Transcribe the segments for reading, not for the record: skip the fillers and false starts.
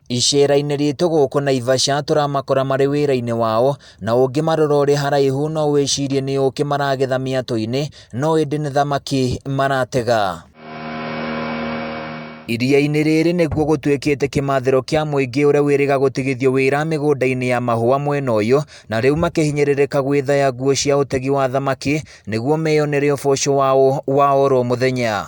Icera-inĩ ritũ gũkũ Naivasha tũramakora marĩ wĩra-inĩ wao, na ũngĩmarora ũrĩ haraihu no wĩcirie nĩ ũũkĩ maragetha mĩatũ-inĩ, no ĩndĩ nĩ thamaki maratega. Iria-inĩ rĩrĩ nĩguo gũtuĩkĩte kĩmathĩro kĩa mũingĩ ũrĩa wĩrĩga gũtigithio wĩra mĩgũnda-inĩ ya mahua mwena ũyũ, na rĩu makĩhinyĩrĩrĩka gwetha nguo cia ũtegi wa thamaki nĩguo meyonere ũboco wao wa oro mũthenya.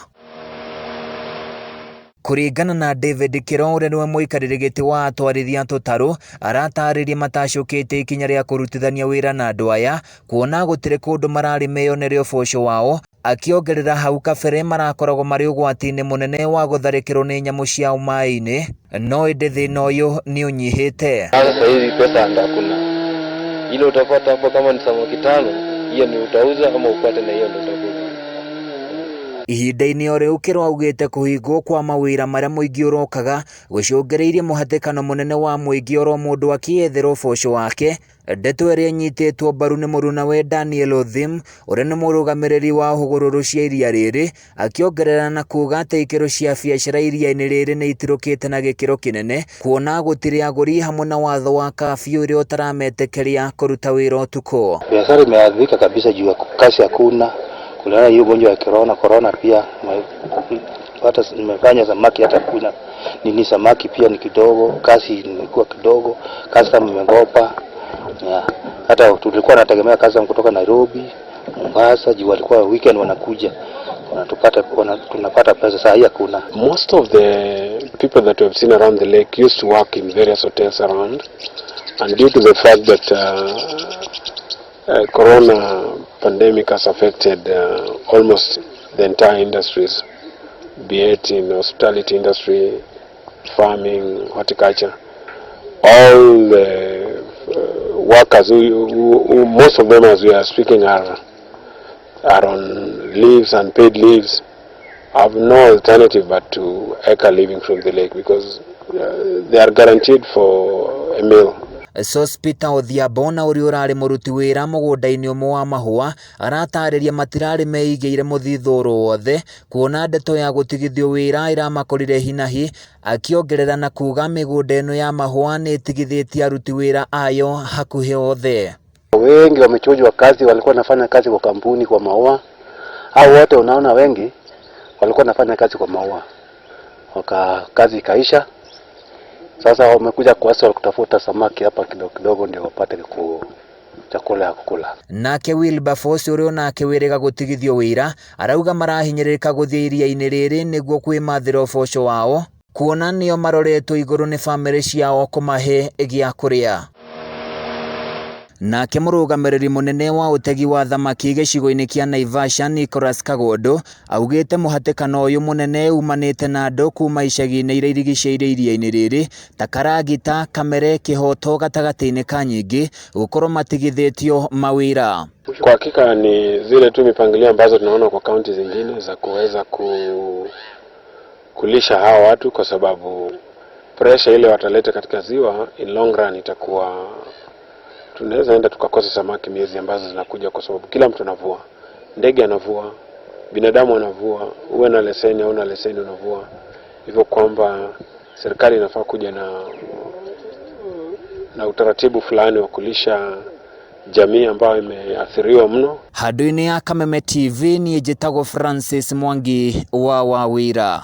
Kũringana na David Kiro ũrĩa nĩwe mũikarĩri gĩtĩ wa atwarithia a tũtarũ, aratarĩria matacũkĩte ikinya rĩa kũrutithania wĩra na andũ aya, kuona gũtirĩ kũndũ mararĩ meyonere ũboco wao, akĩongerera hau kabere marakoragwo marĩ ũgwati-inĩ mũnene wa gũtharĩkĩrwo nĩ nyamũ cia maĩ-inĩ, no ĩndĩ thĩna ũyũ nĩ ũnyihĩte. Sasa hivi pesa ndio hakuna. Ile utapata hapo kama ni samaki 5, hiyo ni utauza ama upate na hiyo ndio utakula. Ihinda-inĩ o rĩu Kĩro augĩte kũhingwo kwa mawĩra marĩa mũingĩ ũrokaga gũcũngĩrĩirie mũhatĩkano mũnene wa mũingĩ oro mũndũ akĩethera ũboco wake. Ndeto ĩrĩa ĩnyitĩtwo mbaru nĩ mũrunawe Daniel Othim ũrĩa nĩ mũrũgamĩrĩri wa hugururu cia iria rĩrĩ, akĩongerera na kuuga atĩ ikĩro cia biacara iria-inĩ rĩrĩ nĩ itirũkĩte na gĩkĩro kĩnene, kuona gũtirĩ agũri hamwe na watho wa kabiũ ũrĩa ũtarametĩkĩria kũruta wĩra ũtukũ. Biashara imeathirika kabisa juu ya kazi hakuna. Kulingana hiyo ugonjwa ya corona pia hata nimefanya samaki hata kuna nini samaki pia ni kidogo, kazi ilikuwa kidogo, kazi kama nimegopa. Hata tulikuwa nategemea kazi kutoka Nairobi, Mombasa, juu walikuwa weekend wanakuja. Tunapata pesa saa hii hakuna. Most of the people that we have seen around the lake used to work in various hotels around, and due to the fact that corona pandemic has affected almost the entire industries, be it in hospitality industry, farming, horticulture. All the workers who most of them as we are speaking are on leaves and paid leaves, have no alternative but to eke a living from the lake because they are guaranteed for a meal. Sospita Odhiambo na ũrĩa ũrarĩ mũruti wĩra mũgũnda-inĩ ũmwe wa mahua aratarĩria matirarĩ meigĩire mũthithũ wothe, kuona ndeto ya gũtigithio wĩra ĩramakorire hinahi, akĩongerera na kuuga mĩgũnda ĩno ya mahua nĩ ĩtigithĩtie aruti wĩra ayo hakuhĩ othe. Wengi wamechujwa kazi, walikuwa wanafanya kazi kwa kampuni kwa mahua. Hao wote unaona wengi walikuwa wanafanya kazi kwa mahua. Kazi ikaisha. Sasa wamekuja kuasa kutafuta samaki hapa kidogo kidogo ndio wapate chakula ya kukula. Nake Wilberforce ũrĩa onake wĩrĩga gũtigithio wĩra arauga marahinyĩrĩrĩka gũthiĩ iria-inĩ rĩrĩ nĩguo kwimathira ũboco wao, kuona nĩo maroretwo igũrũ nĩ bamĩrĩ ciao kũmahe gĩa kũrĩa. Nake mũrũgamĩrĩri mũnene wa ũtegi wa thamaki gĩcigo-inĩ kĩa Naivasha Nicholas Kagondo augĩte mũhatĩkano ũyũ mũnene umanĩte na andũ kuma icagi-inĩ iria irigicĩirie iria-inĩ rĩrĩ ta Karagita, Kamere, Kĩhoto gatagatĩ-inĩ ka nyingĩ gũkorwo matigithĩtio mawĩra. Kwa hakika ni zile tu mipangilio ambazo tunaona kwa kaunti zingine za kuweza kulisha hawa watu, kwa sababu pressure ile wataleta katika ziwa in long run itakuwa tunaweza enda tukakosa samaki miezi ambazo zinakuja, kwa sababu kila mtu anavua, ndege anavua, binadamu anavua, uwe na leseni au na leseni unavua. Hivyo kwamba serikali inafaa kuja na utaratibu fulani wa kulisha jamii ambayo imeathiriwa mno. Handũ-inĩ ya Kameme TV ni njĩtagwo Francis Mwangi wa wira.